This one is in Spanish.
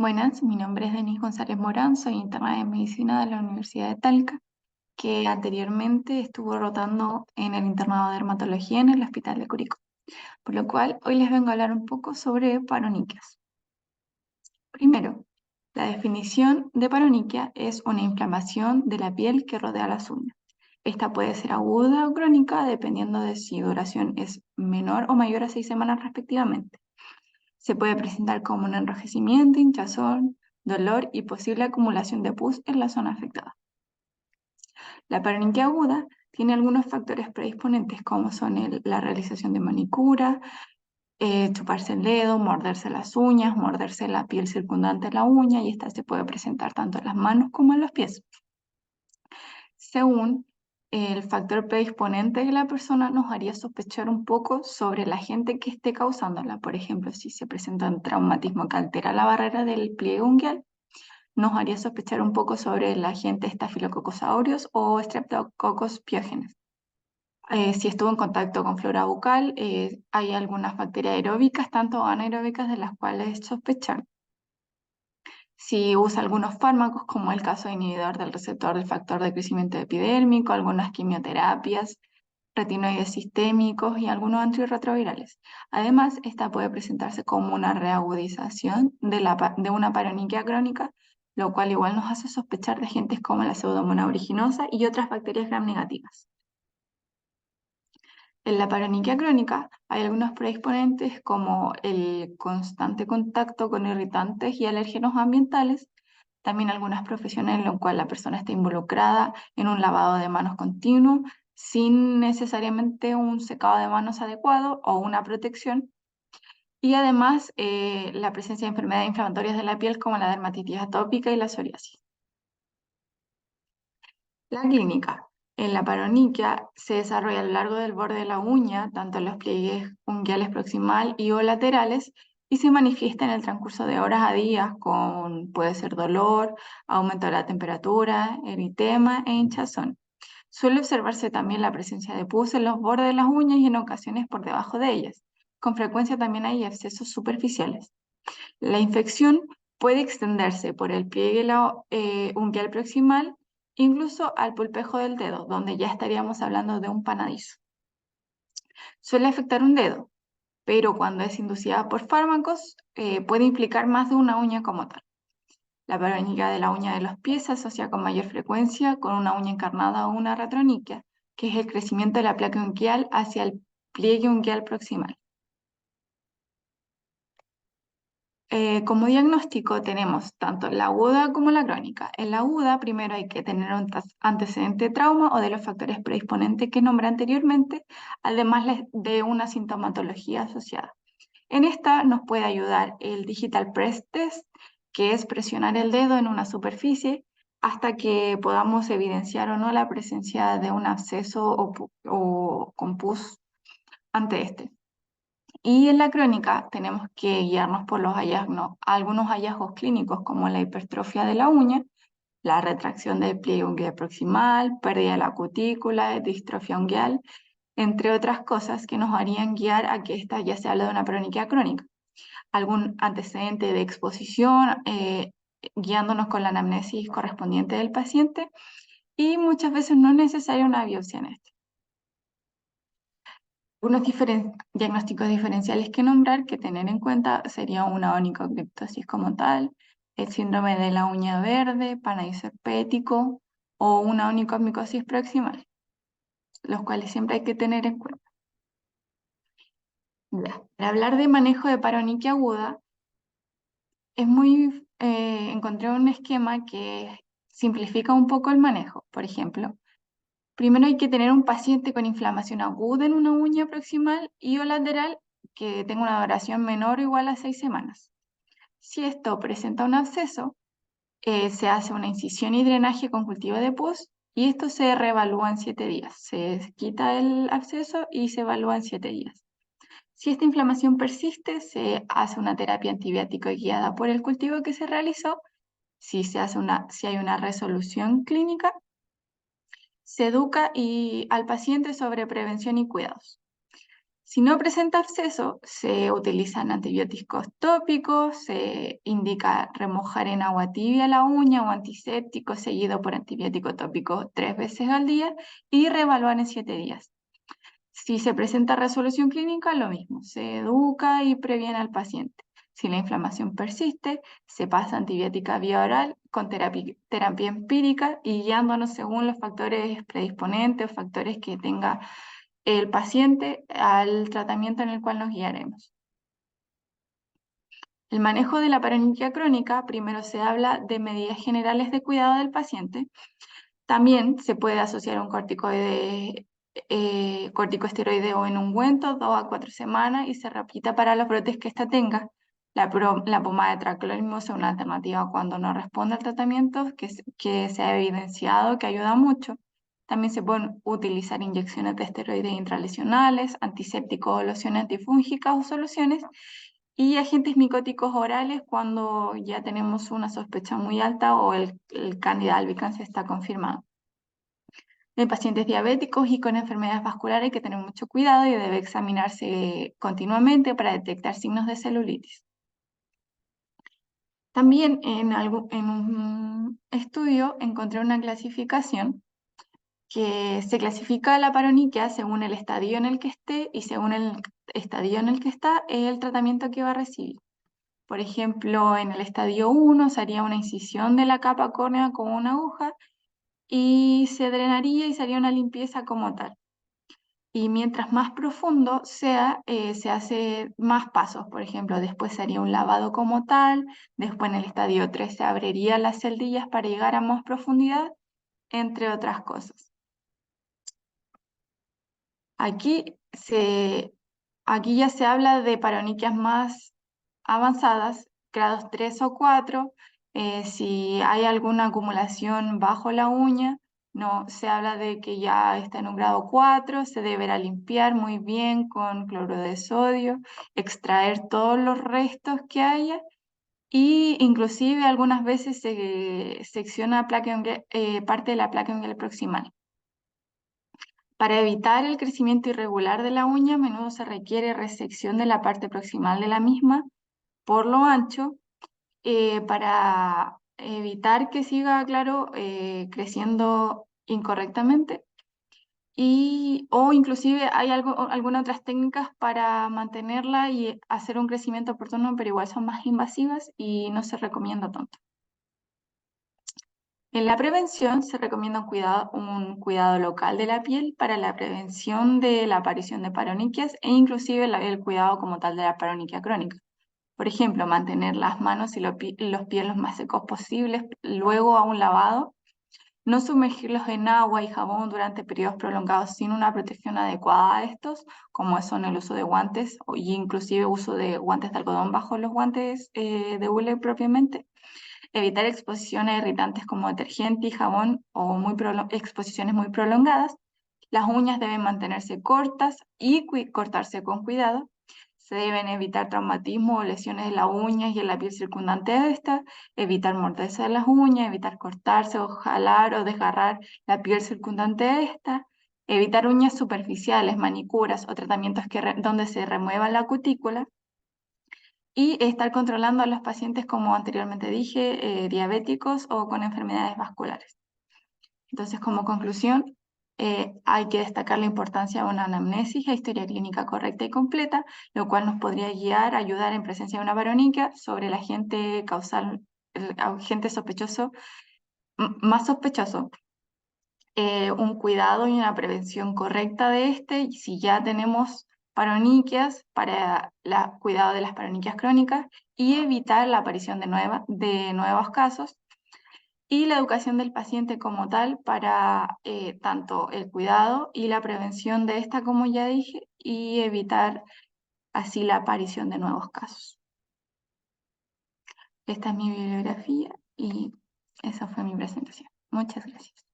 Buenas, mi nombre es Denise González Morán, soy interna de medicina de la Universidad de Talca, que anteriormente estuvo rotando en el internado de dermatología en el Hospital de Curicó, por lo cual hoy les vengo a hablar un poco sobre paroniquias. Primero, la definición de paroniquia es una inflamación de la piel que rodea las uñas. Esta puede ser aguda o crónica dependiendo de si duración es menor o mayor a 6 semanas respectivamente. Se puede presentar como un enrojecimiento, hinchazón, dolor y posible acumulación de pus en la zona afectada. La paroniquia aguda tiene algunos factores predisponentes como son la realización de manicura, chuparse el dedo, morderse las uñas, morderse la piel circundante a la uña y esta se puede presentar tanto en las manos como en los pies. Según el factor predisponente de la persona, nos haría sospechar un poco sobre la gente que esté causándola. Por ejemplo, si se presenta un traumatismo que altera la barrera del pliegue unguial, nos haría sospechar un poco sobre la gente Staphylococcus aureus o Streptococcus pyogenes. Si estuvo en contacto con flora bucal, hay algunas bacterias aeróbicas, tanto anaeróbicas, de las cuales sospechar. Si usa algunos fármacos, como el caso de inhibidor del receptor del factor de crecimiento epidérmico, algunas quimioterapias, retinoides sistémicos y algunos antirretrovirales. Además, esta puede presentarse como una reagudización de una paroniquia crónica, lo cual igual nos hace sospechar de agentes como la Pseudomonas aeruginosa y otras bacterias gram negativas. En la paroniquia crónica hay algunos predisponentes como el constante contacto con irritantes y alérgenos ambientales, también algunas profesiones en las cuales la persona está involucrada en un lavado de manos continuo sin necesariamente un secado de manos adecuado o una protección, y además la presencia de enfermedades inflamatorias de la piel como la dermatitis atópica y la psoriasis. La clínica. En la paroniquia se desarrolla a lo largo del borde de la uña, tanto en los pliegues unguiales proximal y o laterales, y se manifiesta en el transcurso de horas a días puede ser dolor, aumento de la temperatura, eritema e hinchazón. Suele observarse también la presencia de pus en los bordes de las uñas y en ocasiones por debajo de ellas. Con frecuencia también hay abscesos superficiales. La infección puede extenderse por el pliegue unguial proximal, incluso al pulpejo del dedo, donde ya estaríamos hablando de un panadizo. Suele afectar un dedo, pero cuando es inducida por fármacos, puede implicar más de una uña como tal. La paroniquia de la uña de los pies se asocia con mayor frecuencia con una uña encarnada o una retroniquia, que es el crecimiento de la placa unguial hacia el pliegue unguial proximal. Como diagnóstico tenemos tanto la aguda como la crónica. En la aguda primero hay que tener un antecedente de trauma o de los factores predisponentes que nombré anteriormente, además de una sintomatología asociada. En esta nos puede ayudar el Digital Press Test, que es presionar el dedo en una superficie hasta que podamos evidenciar o no la presencia de un absceso o con pus ante este. Y en la crónica tenemos que guiarnos por algunos hallazgos clínicos como la hipertrofia de la uña, la retracción del pliegue unguial proximal, pérdida de la cutícula, distrofia unguial, entre otras cosas que nos harían guiar a que esta ya se habla de una paroniquia crónica. Algún antecedente de exposición, guiándonos con la anamnesis correspondiente del paciente, y muchas veces no es necesaria una biopsia en este. Unos diagnósticos diferenciales que nombrar, que tener en cuenta, sería una onicocriptosis como tal, el síndrome de la uña verde, panadizo herpético o una onicomicosis proximal, los cuales siempre hay que tener en cuenta. Ya. Para hablar de manejo de paroniquia aguda, encontré un esquema que simplifica un poco el manejo. Por ejemplo, primero hay que tener un paciente con inflamación aguda en una uña proximal y o lateral que tenga una duración menor o igual a 6 semanas. Si esto presenta un absceso, se hace una incisión y drenaje con cultivo de pus y esto se reevalúa en 7 días. Se quita el absceso y se evalúa en 7 días. Si esta inflamación persiste, se hace una terapia antibiótica guiada por el cultivo que se realizó. Si hay una resolución clínica, se educa al paciente sobre prevención y cuidados. Si no presenta absceso, se utilizan antibióticos tópicos, se indica remojar en agua tibia la uña o antiséptico seguido por antibiótico tópico 3 veces al día y reevaluar en 7 días. Si se presenta resolución clínica, lo mismo, se educa y previene al paciente. Si la inflamación persiste, se pasa antibiótica vía oral con terapia empírica y guiándonos según los factores predisponentes o factores que tenga el paciente al tratamiento en el cual nos guiaremos. El manejo de la paroniquia crónica, primero se habla de medidas generales de cuidado del paciente. También se puede asociar un corticosteroide o en ungüento 2 a 4 semanas y se repita para los brotes que ésta tenga. La pomada de traclolimos es una alternativa cuando no responde al tratamiento que se ha evidenciado que ayuda mucho. También se pueden utilizar inyecciones de esteroides intralesionales, antisépticos o lociones antifúngicas o soluciones y agentes micóticos orales cuando ya tenemos una sospecha muy alta o el Candida albicans está confirmado. En pacientes diabéticos y con enfermedades vasculares hay que tener mucho cuidado y debe examinarse continuamente para detectar signos de celulitis. También en un estudio encontré una clasificación que se clasifica la paroniquia según el estadio en el que esté y según el estadio en el que está el tratamiento que va a recibir. Por ejemplo, en el estadio 1 se haría una incisión de la capa córnea con una aguja y se drenaría y se haría una limpieza como tal. Y mientras más profundo sea, se hace más pasos. Por ejemplo, después se haría un lavado como tal, después en el estadio 3 se abrirían las celdillas para llegar a más profundidad, entre otras cosas. Aquí, aquí ya se habla de paroniquias más avanzadas, grados 3 o 4. Si hay alguna acumulación bajo la uña, no, se habla de que ya está en un grado 4, se deberá limpiar muy bien con cloruro de sodio, extraer todos los restos que haya y inclusive algunas veces se secciona parte de la placa unguial proximal. Para evitar el crecimiento irregular de la uña, a menudo se requiere resección de la parte proximal de la misma por lo ancho para evitar que siga, claro, creciendo incorrectamente. O inclusive hay algunas otras técnicas para mantenerla y hacer un crecimiento oportuno, pero igual son más invasivas y no se recomienda tanto. En la prevención se recomienda un cuidado local de la piel para la prevención de la aparición de paroniquias e inclusive el cuidado como tal de la paroniquia crónica. Por ejemplo, mantener las manos y los pies los más secos posibles luego a un lavado, no sumergirlos en agua y jabón durante periodos prolongados sin una protección adecuada a estos, como son el uso de guantes y inclusive uso de guantes de algodón bajo los guantes de hule propiamente. Evitar exposiciones irritantes como detergente y jabón o exposiciones muy prolongadas. Las uñas deben mantenerse cortas y cortarse con cuidado. Se deben evitar traumatismos o lesiones de las uñas y en la piel circundante a esta, evitar morderse de las uñas, evitar cortarse o jalar o desgarrar la piel circundante a esta, evitar uñas superficiales, manicuras o tratamientos donde se remueva la cutícula, y estar controlando a los pacientes, como anteriormente dije, diabéticos o con enfermedades vasculares. Entonces, como conclusión, hay que destacar la importancia de una anamnesis e historia clínica correcta y completa, lo cual nos podría guiar, ayudar en presencia de una paroniquia sobre el agente causal, el agente sospechoso, más sospechoso, un cuidado y una prevención correcta de este, y si ya tenemos paroniquias, para el cuidado de las paroniquias crónicas y evitar la aparición de nuevos casos, y la educación del paciente como tal para tanto el cuidado y la prevención de esta, como ya dije, y evitar así la aparición de nuevos casos. Esta es mi bibliografía y esa fue mi presentación. Muchas gracias.